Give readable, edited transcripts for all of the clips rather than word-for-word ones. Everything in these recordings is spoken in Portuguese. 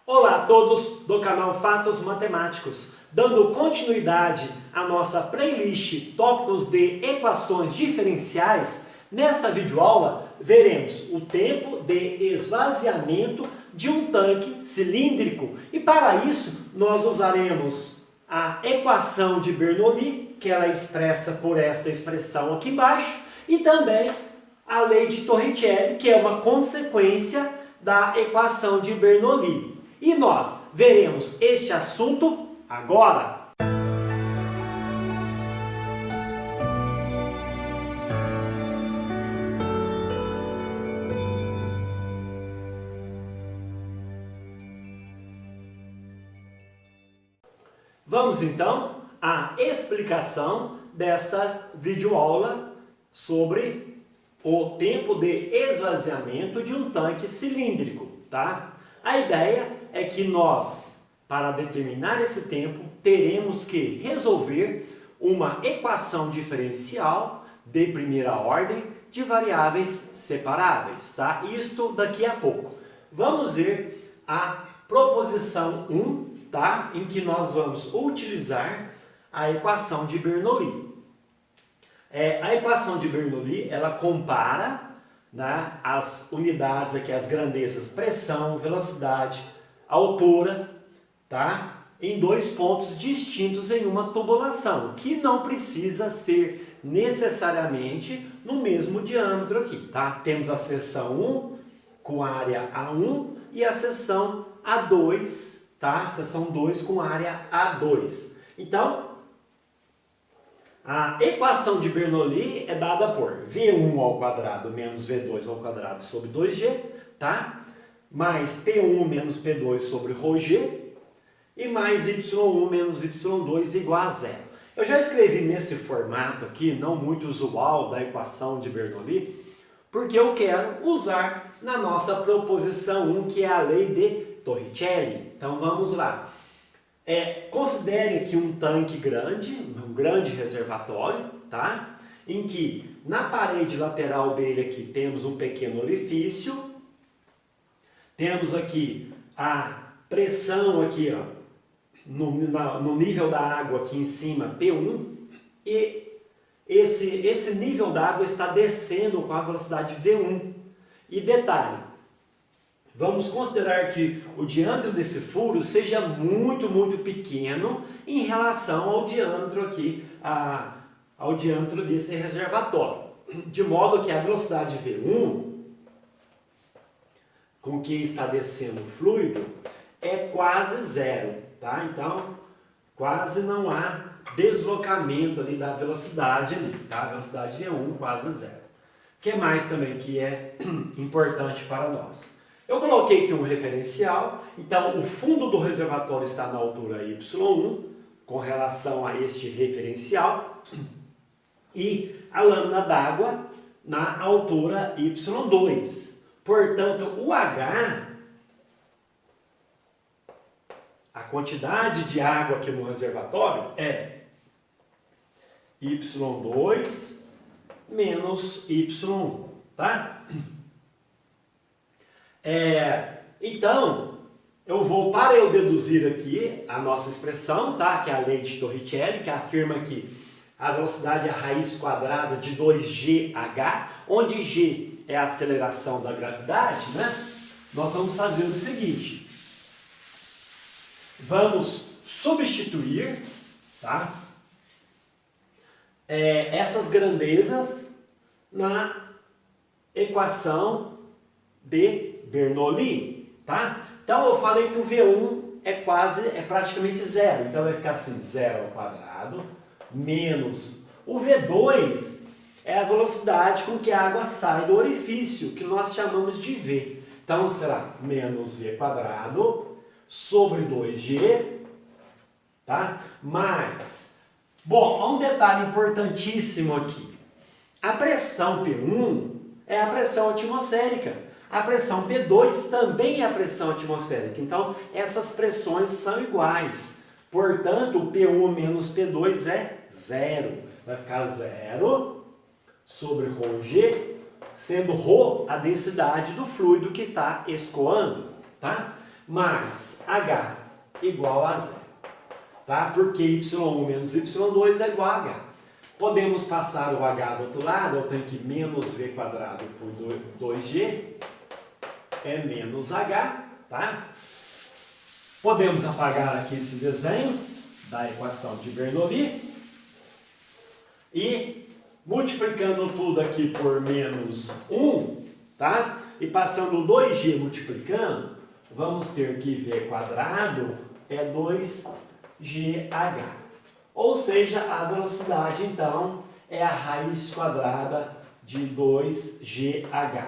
Olá a todos do canal Fatos Matemáticos, dando continuidade à nossa playlist Tópicos de Equações Diferenciais. Nesta videoaula veremos o tempo de esvaziamento de um tanque cilíndrico e para isso nós usaremos a equação de Bernoulli, que ela é expressa por esta expressão aqui embaixo, e também a lei de Torricelli, que é uma consequência da equação de Bernoulli. E nós veremos este assunto agora. Vamos então à explicação desta videoaula sobre o tempo de esvaziamento de um tanque cilíndrico, tá? A ideia é que nós, para determinar esse tempo, teremos que resolver uma equação diferencial de primeira ordem de variáveis separáveis, tá? Isto daqui a pouco. Vamos ver a proposição 1, tá? Em que nós vamos utilizar a equação de Bernoulli. A equação de Bernoulli, ela compara, né, as unidades aqui, as grandezas, pressão, velocidade, altura, tá? Em dois pontos distintos em uma tubulação, que não precisa ser necessariamente no mesmo diâmetro aqui, tá? Temos a seção 1 com área A1 e a seção A2, tá? Seção 2 com área A2. Então, a equação de Bernoulli é dada por V1 ao quadrado menos V2 ao quadrado sobre 2G, tá? Mais P1 menos P2 sobre ρg e mais Y1 menos Y2 igual a zero. Eu já escrevi nesse formato aqui, não muito usual da equação de Bernoulli, porque eu quero usar na nossa proposição 1, que é a lei de Torricelli. Então vamos lá. Considere aqui um tanque grande, um grande reservatório, tá? Em que na parede lateral dele aqui temos um pequeno orifício. Temos aqui a pressão aqui, ó, no nível da água aqui em cima, P1, e esse nível da água está descendo com a velocidade V1. E detalhe, vamos considerar que o diâmetro desse furo seja muito, muito pequeno em relação ao diâmetro aqui, ao diâmetro desse reservatório. De modo que a velocidade V1, com que está descendo o fluido, é quase zero, tá? Então, quase não há deslocamento ali da velocidade ali, tá? A velocidade V1 quase zero. O que mais também que é importante para nós? Eu coloquei aqui um referencial, então o fundo do reservatório está na altura Y1, com relação a este referencial, e a lâmina d'água na altura Y2. Portanto, o H, a quantidade de água aqui no reservatório é Y2 menos Y1, tá? Então, para eu deduzir aqui a nossa expressão, tá? Que é a lei de Torricelli, que afirma que a velocidade é a raiz quadrada de 2gh, onde g é a aceleração da gravidade, né? Nós vamos fazer o seguinte. Vamos substituir, tá? Essas grandezas na equação de Bernoulli, tá? Então eu falei que o V1 é praticamente zero, então vai ficar assim, zero ao quadrado, menos o V2 é a velocidade com que a água sai do orifício, que nós chamamos de V. Então será menos V quadrado sobre 2G, tá? Mais, bom, há um detalhe importantíssimo aqui. A pressão P1 é a pressão atmosférica. A pressão P2 também é a pressão atmosférica. Então, essas pressões são iguais. Portanto, o P1 menos P2 é zero. Vai ficar zero sobre ρg, sendo ρ a densidade do fluido que está escoando, tá? mais H igual a zero. Tá? Porque Y1 menos Y2 é igual a H. Podemos passar o H do outro lado, eu tenho que menos V quadrado por 2G é menos H, tá? Podemos apagar aqui esse desenho da equação de Bernoulli e multiplicando tudo aqui por menos 1, tá? E passando 2G multiplicando, vamos ter que V quadrado é 2GH. Ou seja, a velocidade, então, é a raiz quadrada de 2GH.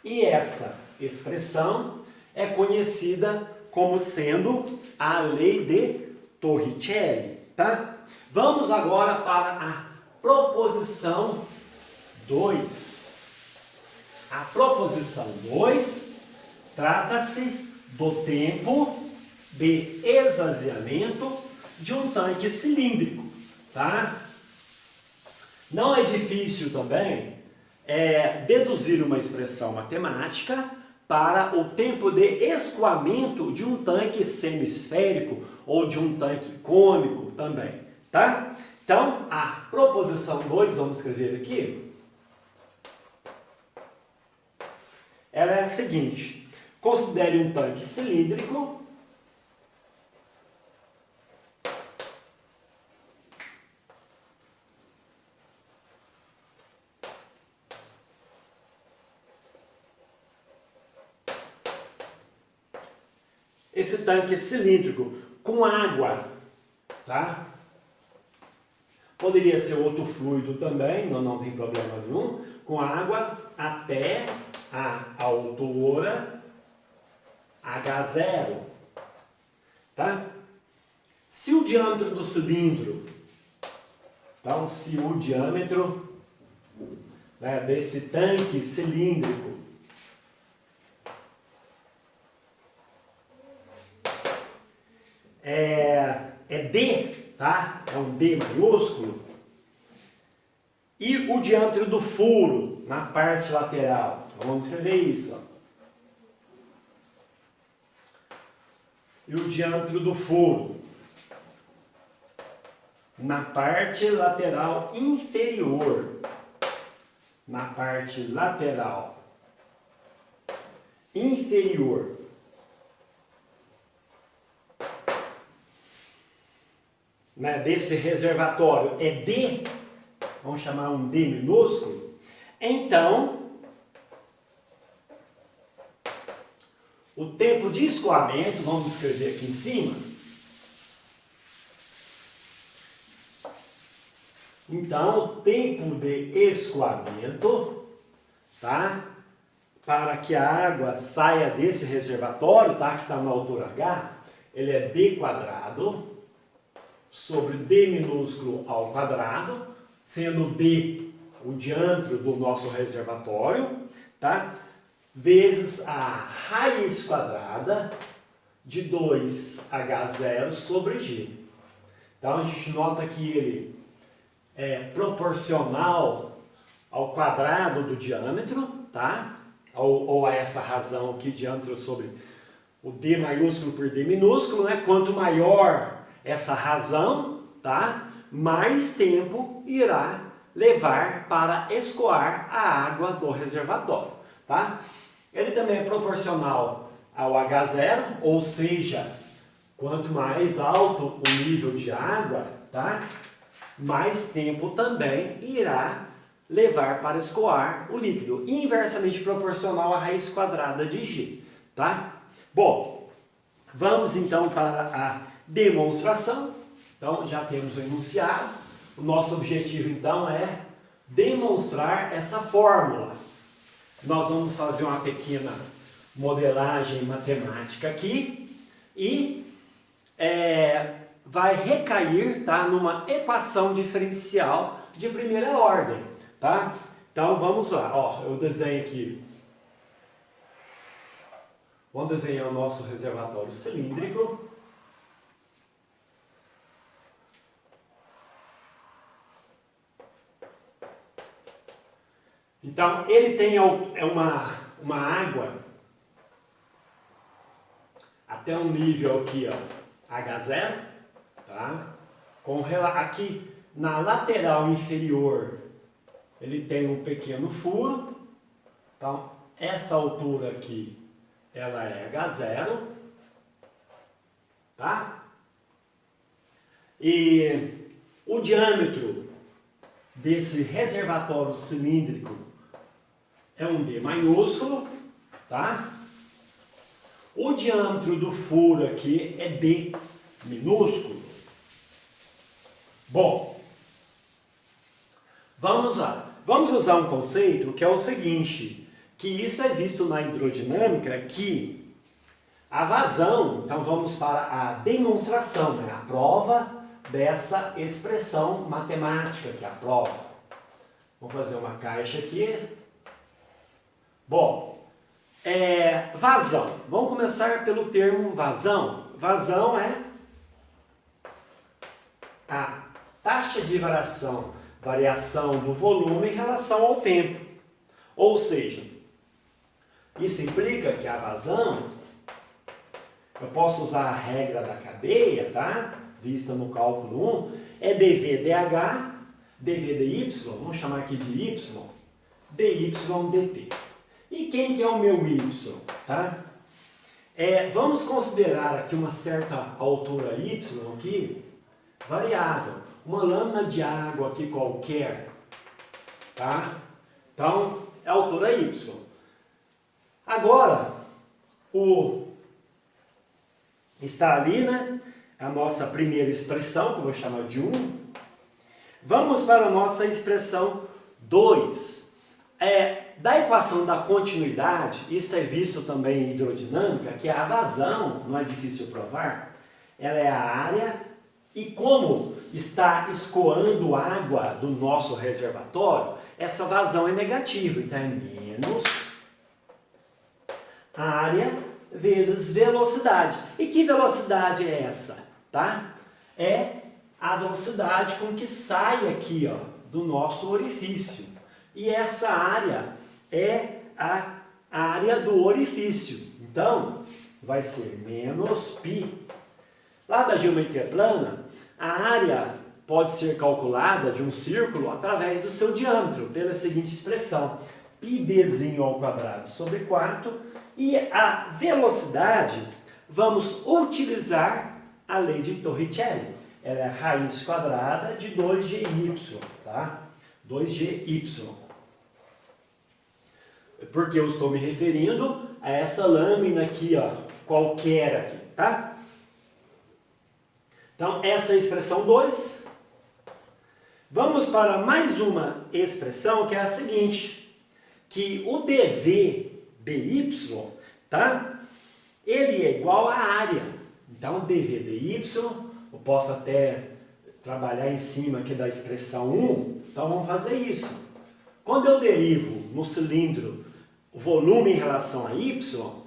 E essa expressão é conhecida como sendo a lei de Torricelli, tá? Vamos agora para a proposição 2. A proposição 2 trata-se do tempo de esvaziamento de um tanque cilíndrico, tá? Não é difícil também deduzir uma expressão matemática para o tempo de escoamento de um tanque semisférico ou de um tanque cônico também, tá? Então, a proposição 2, vamos escrever aqui, ela é a seguinte: considere um tanque cilíndrico esse tanque cilíndrico com água, tá? Poderia ser outro fluido também, não tem problema nenhum, com água até a altura H0, tá? Se o diâmetro do cilindro, então se o diâmetro, né, desse tanque cilíndrico é D, tá? É um D maiúsculo. E o diâmetro do furo na parte lateral. Então, vamos escrever isso, ó. E o diâmetro do furo na parte lateral inferior. Na parte lateral inferior. Né, desse reservatório é D, vamos chamar um D minúsculo, então o tempo de escoamento, vamos escrever aqui em cima, então o tempo de escoamento, tá, para que a água saia desse reservatório, tá, que está na altura H, ele é D quadrado sobre D minúsculo ao quadrado, sendo D o diâmetro do nosso reservatório, tá? Vezes a raiz quadrada de 2H0 sobre G. Então a gente nota que ele é proporcional ao quadrado do diâmetro, tá? Ou a essa razão aqui, diâmetro sobre o D maiúsculo por D minúsculo, né? Quanto maior essa razão, tá? Mais tempo irá levar para escoar a água do reservatório, tá? Ele também é proporcional ao H0, ou seja, quanto mais alto o nível de água, tá? Mais tempo também irá levar para escoar o líquido, inversamente proporcional à raiz quadrada de G, tá? Bom, vamos então para a demonstração. Então já temos o enunciado. O nosso objetivo então é demonstrar essa fórmula. Nós vamos fazer uma pequena modelagem matemática aqui e vai recair, tá, numa equação diferencial de primeira ordem, tá? Então vamos lá, ó, eu desenho aqui. Vamos desenhar o nosso reservatório cilíndrico. Então, ele tem uma água até um nível aqui, ó, H0, tá? Aqui na lateral inferior ele tem um pequeno furo, então essa altura aqui ela é H0, tá? E o diâmetro desse reservatório cilíndrico é um D maiúsculo, tá? O diâmetro do furo aqui é D minúsculo. Bom, vamos lá. Vamos usar um conceito que é o seguinte, que isso é visto na hidrodinâmica, que a vazão, então vamos para a demonstração, né? A prova dessa expressão matemática, que é a prova. Vamos fazer uma caixa aqui. Bom, vazão. Vamos começar pelo termo vazão. Vazão é a taxa de variação do volume em relação ao tempo. Ou seja, isso implica que a vazão, eu posso usar a regra da cadeia, tá? Vista no cálculo 1, é dV/dH, dV/dy, vamos chamar aqui de y, dy/dt. E quem que é o meu y, tá? Vamos considerar aqui uma certa altura y aqui, variável, uma lâmina de água aqui qualquer, tá? Então, é a altura y. Agora, está ali, né? A nossa primeira expressão, que eu vou chamar de 1. Vamos para a nossa expressão 2. Da equação da continuidade, isso é visto também em hidrodinâmica, que a vazão, não é difícil provar, ela é a área, e como está escoando água do nosso reservatório, essa vazão é negativa, então é menos área vezes velocidade. E que velocidade é essa? Tá? É a velocidade com que sai aqui, ó, do nosso orifício. E essa área é a área do orifício. Então, vai ser menos π. Lá da geometria plana, a área pode ser calculada de um círculo através do seu diâmetro, pela seguinte expressão: πd² sobre 4. E a velocidade, vamos utilizar a lei de Torricelli. Ela é a raiz quadrada de 2gy, tá? 2gy. Porque eu estou me referindo a essa lâmina aqui, ó, qualquer aqui, tá? Então, essa é a expressão 2. Vamos para mais uma expressão, que é a seguinte, que o dV/dy, tá? Ele é igual à área. Então, dV/dy, eu posso até trabalhar em cima aqui da expressão 1. Então, vamos fazer isso. Quando eu derivo no cilindro o volume em relação a y,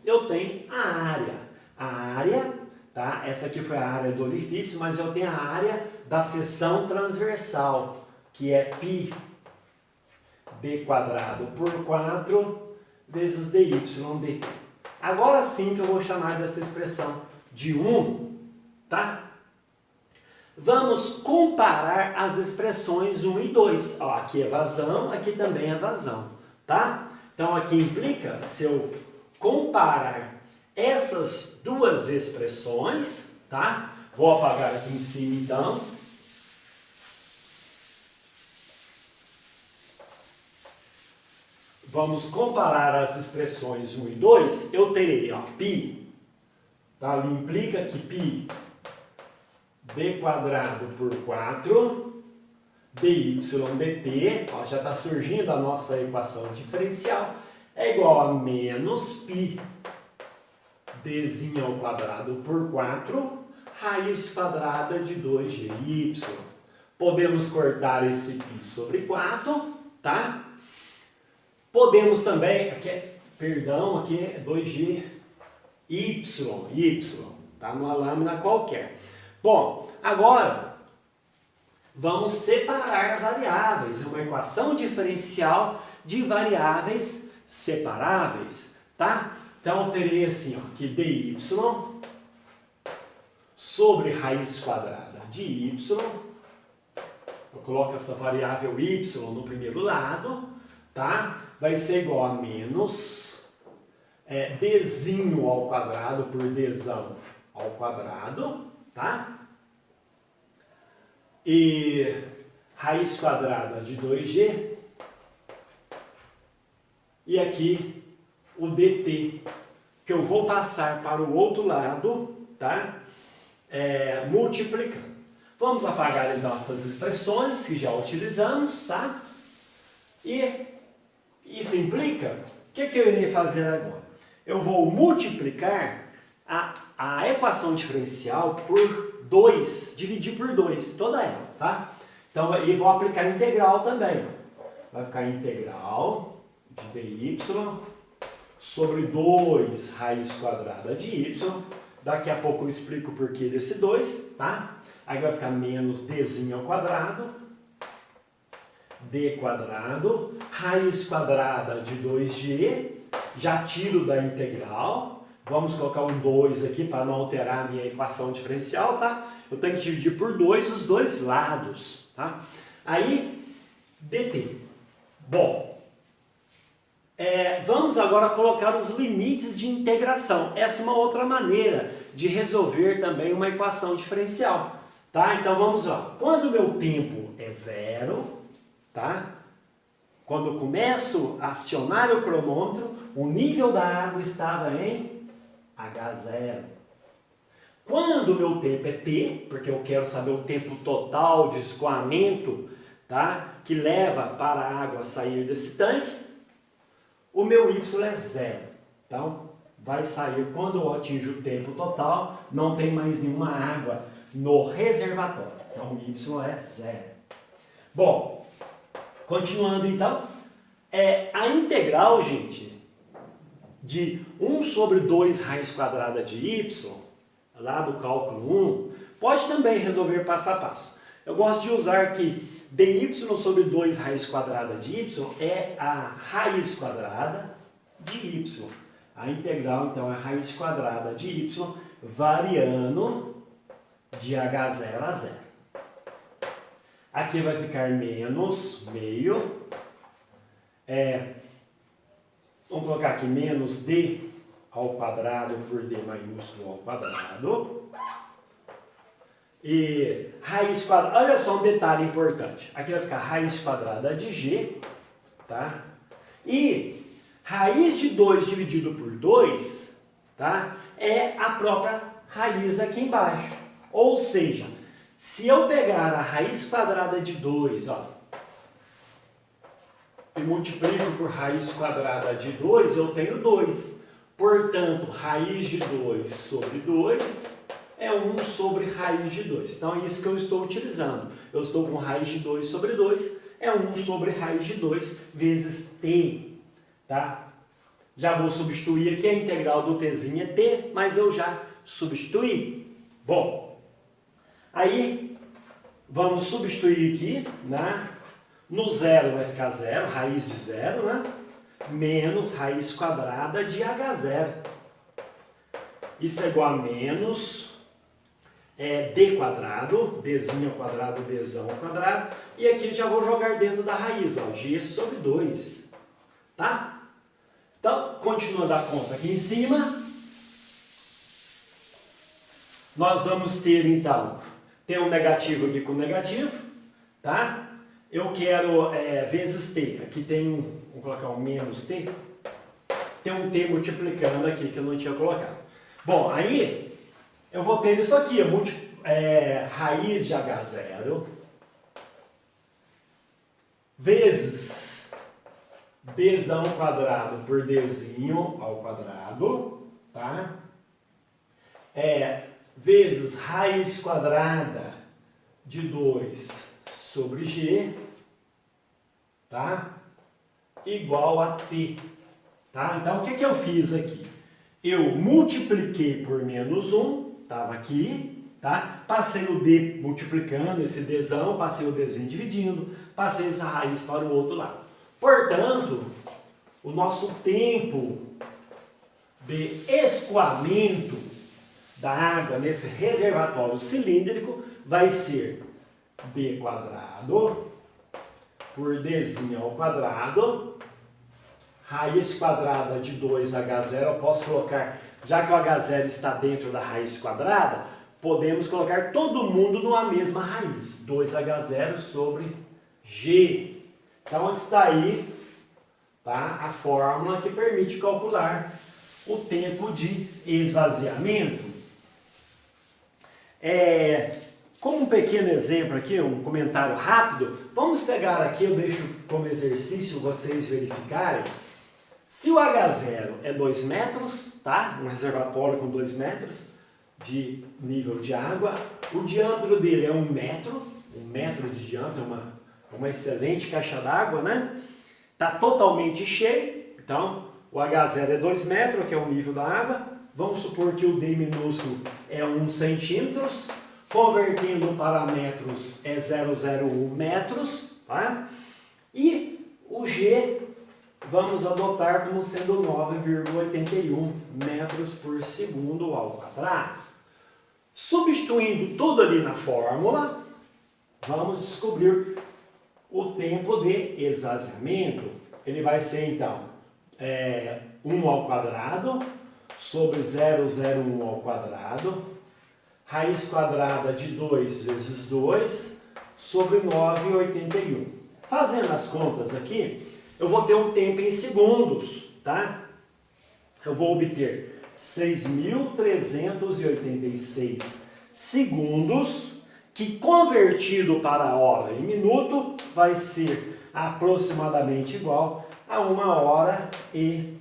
eu tenho a área. A área, tá? Essa aqui foi a área do orifício, mas eu tenho a área da seção transversal, que é πd² por 4 vezes dy/dt. Agora sim que eu vou chamar dessa expressão de 1, tá? Vamos comparar as expressões 1 e 2. Ó, aqui é vazão, aqui também é vazão, tá? Então aqui implica, se eu comparar essas duas expressões, tá? Vou apagar aqui em cima então. Vamos comparar as expressões 1 e 2, eu terei, ó, π, tá? Ali implica que π d² por 4 dy/dt, ó, já está surgindo a nossa equação diferencial, é igual a menos π d² por 4 raiz quadrada de 2gy. Podemos cortar esse π sobre 4, tá? Podemos também, aqui é 2gy, tá? Numa lâmina qualquer. Bom, agora vamos separar variáveis. É uma equação diferencial de variáveis separáveis, tá? Então eu terei assim, ó, que dy sobre raiz quadrada de y. Eu coloco essa variável y no primeiro lado, tá? Vai ser igual a menos dzinho ao quadrado por dzão ao quadrado, tá? E raiz quadrada de 2g. E aqui o dt, que eu vou passar para o outro lado, tá? Multiplicando. Vamos apagar então essas expressões que já utilizamos, tá? E isso implica, o que eu irei fazer agora? Eu vou multiplicar a equação diferencial por 2, dividir por 2, toda ela, tá? Então, e vou aplicar integral também. Vai ficar integral de dy sobre 2 raiz quadrada de y. Daqui a pouco eu explico o porquê desse 2, tá? Aí vai ficar menos dzinho ao quadrado, d quadrado, raiz quadrada de 2g, já tiro da integral. Vamos colocar um 2 aqui para não alterar a minha equação diferencial, tá? Eu tenho que dividir por 2 os dois lados, tá? Aí, dt. Bom, vamos agora colocar os limites de integração. Essa é uma outra maneira de resolver também uma equação diferencial, tá? Então vamos lá. Quando o meu tempo é 0, tá? Quando eu começo a acionar o cronômetro, o nível da água estava em H0. Quando o meu tempo é t, porque eu quero saber o tempo total de escoamento, tá? Que leva para a água sair desse tanque, o meu y é 0. Então, vai sair quando eu atinjo o tempo total, não tem mais nenhuma água no reservatório. Então, o y é 0. Bom, continuando então, a integral, gente, de 1 sobre 2 raiz quadrada de y, lá do cálculo 1, pode também resolver passo a passo. Eu gosto de usar aqui dy sobre 2 raiz quadrada de y é a raiz quadrada de y. A integral, então, é a raiz quadrada de y variando de H0 a 0. Aqui vai ficar menos meio. Vamos colocar aqui menos d ao quadrado por d maiúsculo ao quadrado. E raiz quadrada, olha só um detalhe importante. Aqui vai ficar raiz quadrada de g, tá? E raiz de 2 dividido por 2, tá? É a própria raiz aqui embaixo. Ou seja, se eu pegar a raiz quadrada de 2, ó, e multiplico por raiz quadrada de 2, eu tenho 2. Portanto, raiz de 2 sobre 2 é 1 sobre raiz de 2. Então, é isso que eu estou utilizando. Eu estou com raiz de 2 sobre 2, é 1 sobre raiz de 2 vezes t, tá? Já vou substituir aqui, a integral do tzinho é t, mas eu já substituí. Bom, aí, vamos substituir aqui, né? No zero vai ficar 0, raiz de 0, né? Menos raiz quadrada de H0. Isso é igual a menos d quadrado, dzinho ao quadrado, dzão ao quadrado. E aqui já vou jogar dentro da raiz, ó, g sobre 2. Tá? Então, continuando a conta aqui em cima, nós vamos ter, então, tem um negativo aqui com negativo, tá? Eu quero vezes t, aqui tem vou colocar um menos t, tem um t multiplicando aqui que eu não tinha colocado. Bom, aí eu vou ter isso aqui, raiz de H0 vezes dzão quadrado por dzinho ao quadrado, tá? Vezes raiz quadrada de 2 sobre g, tá? Igual a t, tá? Então, o que eu fiz aqui? Eu multipliquei por menos 1, estava aqui, tá? Passei o d multiplicando, esse dzão, passei o dzinho dividindo, passei essa raiz para o outro lado. Portanto, o nosso tempo de escoamento da água nesse reservatório cilíndrico vai ser B quadrado por Dzinho ao quadrado, raiz quadrada de 2H0, eu posso colocar, já que o H0 está dentro da raiz quadrada, podemos colocar todo mundo numa mesma raiz, 2H0 sobre G. Então está aí, tá, a fórmula que permite calcular o tempo de esvaziamento. Como um pequeno exemplo aqui, um comentário rápido, vamos pegar aqui, eu deixo como exercício vocês verificarem. Se o H0 é 2 metros, tá? Um reservatório com 2 metros de nível de água, o diâmetro dele é 1 metro, 1 metro de diâmetro, uma excelente caixa d'água, né? Está totalmente cheio, então o H0 é 2 metros, que é o nível da água. Vamos supor que o D minúsculo é 1 centímetros, convertendo para metros é 0,01 metros, tá? E o G vamos adotar como sendo 9,81 metros por segundo ao quadrado. Substituindo tudo ali na fórmula, vamos descobrir o tempo de esvaziamento. Ele vai ser então 1 ao quadrado sobre 0,01 ao quadrado, raiz quadrada de 2 vezes 2 sobre 9,81. Fazendo as contas aqui, eu vou ter um tempo em segundos, tá? Eu vou obter 6.386 segundos, que convertido para hora em minuto vai ser aproximadamente igual a 1 hora e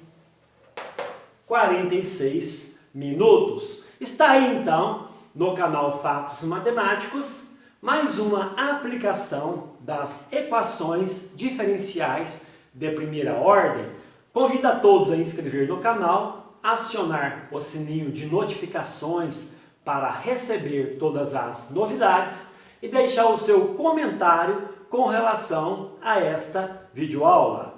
46 minutos. Está aí então no canal Fatos Matemáticos mais uma aplicação das equações diferenciais de primeira ordem. Convido a todos a inscrever no canal, acionar o sininho de notificações para receber todas as novidades e deixar o seu comentário com relação a esta videoaula.